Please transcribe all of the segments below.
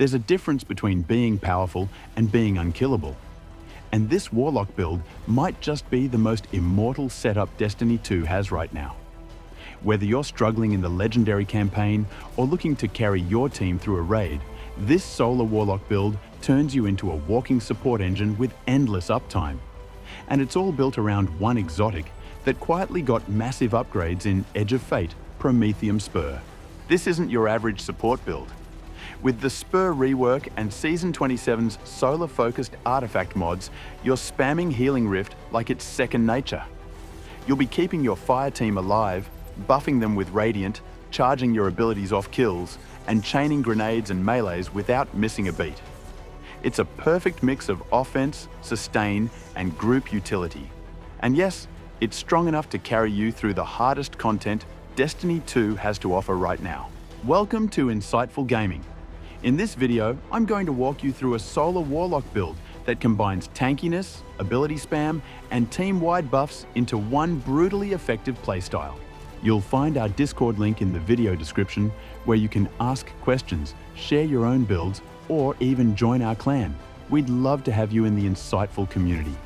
There's a difference between being powerful and being unkillable. And this Warlock build might just be the most immortal setup Destiny 2 has right now. Whether you're struggling in the Legendary campaign or looking to carry your team through a raid, this Solar Warlock build turns you into a walking support engine with endless uptime. And it's all built around one exotic that quietly got massive upgrades in Edge of Fate, Promethium Spur. This isn't your average support build. With the Spur rework and Season 27's solar-focused artifact mods, you're spamming Healing Rift like it's second nature. You'll be keeping your fire team alive, buffing them with Radiant, charging your abilities off kills, and chaining grenades and melees without missing a beat. It's a perfect mix of offense, sustain, and group utility. And yes, it's strong enough to carry you through the hardest content Destiny 2 has to offer right now. Welcome to Insightful Gaming. In this video, I'm going to walk you through a Solar Warlock build that combines tankiness, ability spam, and team-wide buffs into one brutally effective playstyle. You'll find our Discord link in the video description where you can ask questions, share your own builds, or even join our clan. We'd love to have you in the Insightful community.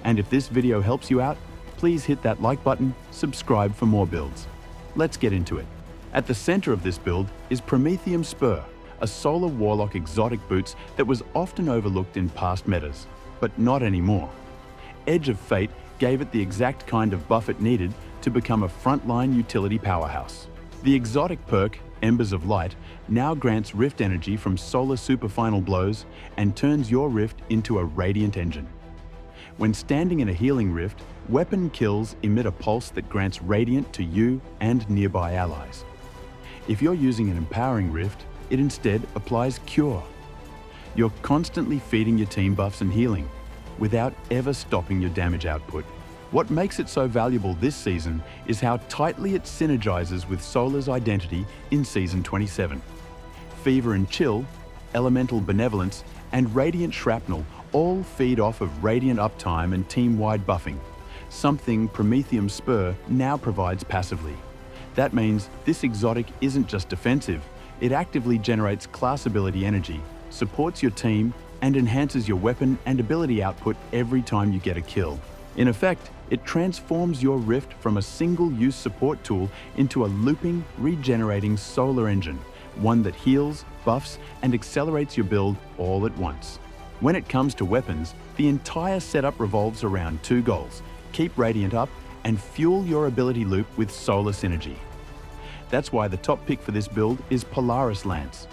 And if this video helps you out, please hit that like button, subscribe for more builds. Let's get into it. At the center of this build is Promethium Spur, a Solar Warlock exotic boots that was often overlooked in past metas, but not anymore. Edge of Fate gave it the exact kind of buff it needed to become a frontline utility powerhouse. The exotic perk, Embers of Light, now grants Rift energy from solar super final blows and turns your Rift into a Radiant engine. When standing in a healing Rift, weapon kills emit a pulse that grants Radiant to you and nearby allies. If you're using an empowering Rift, it instead applies Cure. You're constantly feeding your team buffs and healing, without ever stopping your damage output. What makes it so valuable this season is how tightly it synergizes with Solar's identity in Season 27. Fever and Chill, Elemental Benevolence, and Radiant Shrapnel all feed off of Radiant uptime and team-wide buffing, something Promethium Spur now provides passively. That means this exotic isn't just defensive, it actively generates class ability energy, supports your team, and enhances your weapon and ability output every time you get a kill. In effect, it transforms your Rift from a single-use support tool into a looping, regenerating solar engine, one that heals, buffs, and accelerates your build all at once. When it comes to weapons, the entire setup revolves around two goals: keep Radiant up and fuel your ability loop with solar synergy. That's why the top pick for this build is Polaris Lance.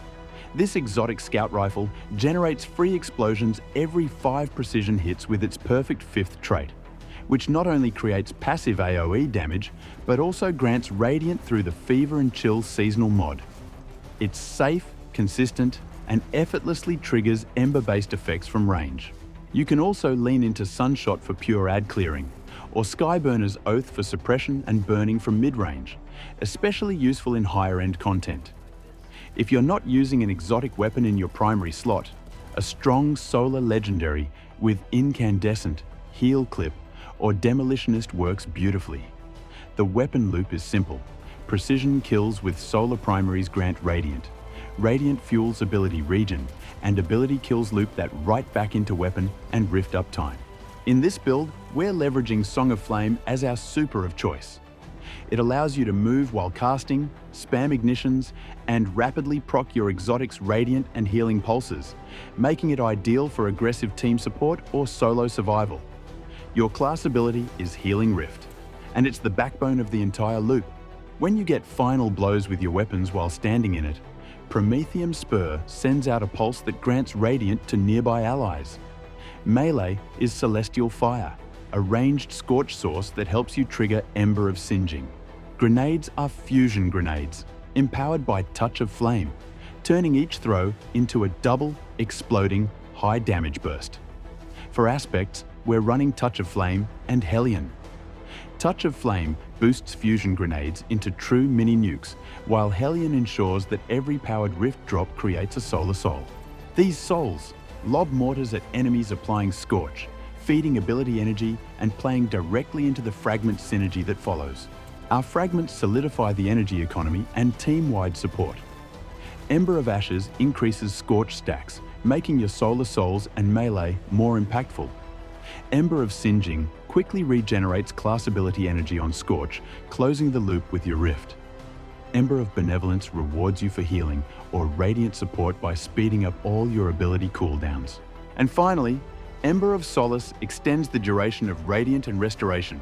This exotic scout rifle generates free explosions every 5 precision hits with its perfect 5th trait, which not only creates passive AoE damage, but also grants Radiant through the Fever and Chill seasonal mod. It's safe, consistent, and effortlessly triggers Ember-based effects from range. You can also lean into Sunshot for pure ad clearing, or Skyburner's Oath for suppression and burning from mid-range, especially useful in higher-end content. If you're not using an exotic weapon in your primary slot, a strong solar legendary with Incandescent, Heal Clip, or Demolitionist works beautifully. The weapon loop is simple. Precision kills with solar primaries grant Radiant. Radiant fuels ability regen, and ability kills loop that right back into weapon and Rift uptime. In this build, we're leveraging Song of Flame as our super of choice. It allows you to move while casting, spam ignitions, and rapidly proc your exotic's Radiant and healing pulses, making it ideal for aggressive team support or solo survival. Your class ability is Healing Rift, and it's the backbone of the entire loop. When you get final blows with your weapons while standing in it, Promethium Spur sends out a pulse that grants Radiant to nearby allies. Melee is Celestial Fire, a ranged scorch source that helps you trigger Ember of Singeing. Grenades are fusion grenades, empowered by Touch of Flame, turning each throw into a double, exploding, high damage burst. For aspects, we're running Touch of Flame and Hellion. Touch of Flame boosts fusion grenades into true mini nukes, while Hellion ensures that every powered Rift drop creates a solar soul. These souls lob mortars at enemies applying Scorch, feeding ability energy and playing directly into the Fragments synergy that follows. Our Fragments solidify the energy economy and team-wide support. Ember of Ashes increases Scorch stacks, making your Solar Souls and melee more impactful. Ember of Singeing quickly regenerates class ability energy on Scorch, closing the loop with your Rift. Ember of Benevolence rewards you for healing or radiant support by speeding up all your ability cooldowns. And finally, Ember of Solace extends the duration of Radiant and Restoration,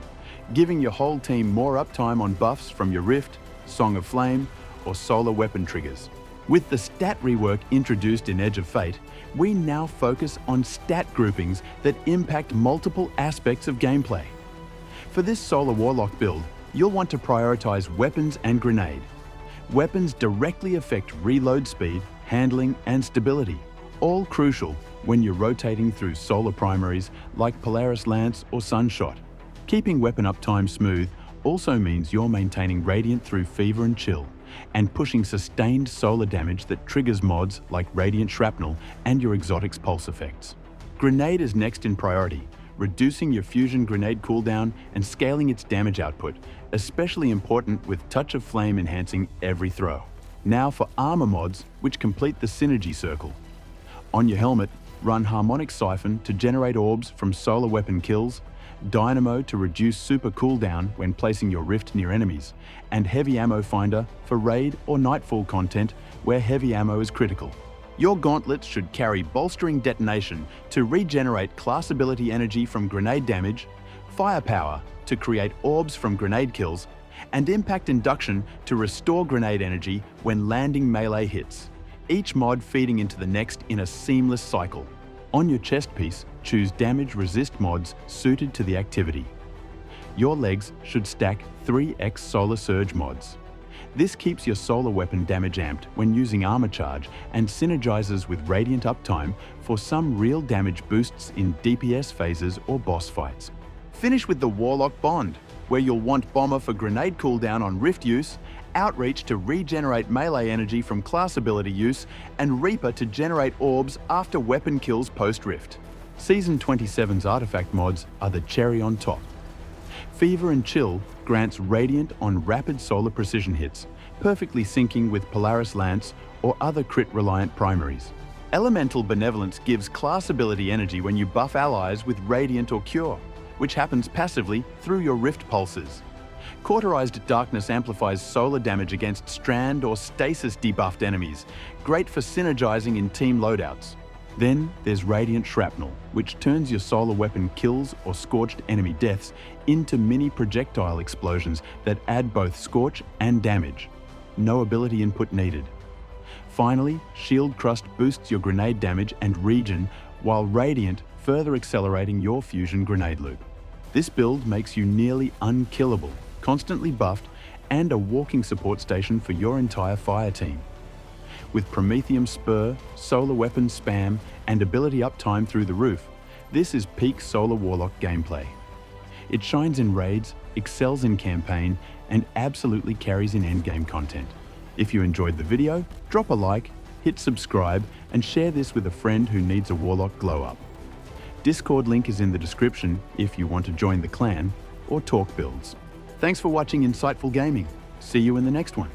giving your whole team more uptime on buffs from your Rift, Song of Flame, or solar weapon triggers. With the stat rework introduced in Edge of Fate, we now focus on stat groupings that impact multiple aspects of gameplay. For this Solar Warlock build, you'll want to prioritize Weapons and Grenade. Weapons directly affect reload speed, handling, and stability, all crucial when you're rotating through solar primaries like Polaris Lance or Sunshot. Keeping weapon uptime smooth also means you're maintaining Radiant through Fever and Chill, and pushing sustained solar damage that triggers mods like Radiant Shrapnel and your Exotics Pulse effects. Grenade is next in priority, reducing your fusion grenade cooldown and scaling its damage output, especially important with Touch of Flame enhancing every throw. Now for armor mods, which complete the synergy circle. On your helmet, run Harmonic Siphon to generate orbs from solar weapon kills, Dynamo to reduce super cooldown when placing your Rift near enemies, and Heavy Ammo Finder for raid or Nightfall content where heavy ammo is critical. Your gauntlets should carry Bolstering Detonation to regenerate class ability energy from grenade damage, Firepower to create orbs from grenade kills, and Impact Induction to restore grenade energy when landing melee hits, each mod feeding into the next in a seamless cycle. On your chest piece, choose damage resist mods suited to the activity. Your legs should stack 3x Solar Surge mods. This keeps your solar weapon damage amped when using armor charge and synergizes with Radiant uptime for some real damage boosts in DPS phases or boss fights. Finish with the Warlock Bond, where you'll want Bomber for grenade cooldown on Rift use, Outreach to regenerate melee energy from class ability use, and Reaper to generate orbs after weapon kills post-Rift. Season 27's artifact mods are the cherry on top. Fever and Chill grants Radiant on rapid solar precision hits, perfectly syncing with Polaris Lance or other crit-reliant primaries. Elemental Benevolence gives class ability energy when you buff allies with Radiant or Cure, which happens passively through your Rift pulses. Cauterized Darkness amplifies solar damage against Strand or Stasis debuffed enemies, great for synergizing in team loadouts. Then there's Radiant Shrapnel, which turns your solar weapon kills or scorched enemy deaths into mini projectile explosions that add both scorch and damage. No ability input needed. Finally, Shield Crust boosts your grenade damage and regen, while Radiant further accelerating your fusion grenade loop. This build makes you nearly unkillable, constantly buffed, and a walking support station for your entire fire team. With Promethium Spur, solar weapon spam, and ability uptime through the roof, this is peak Solar Warlock gameplay. It shines in raids, excels in campaign, and absolutely carries in endgame content. If you enjoyed the video, drop a like, hit subscribe, and share this with a friend who needs a Warlock glow-up. Discord link is in the description if you want to join the clan or talk builds. Thanks for watching Insightful Gaming. See you in the next one.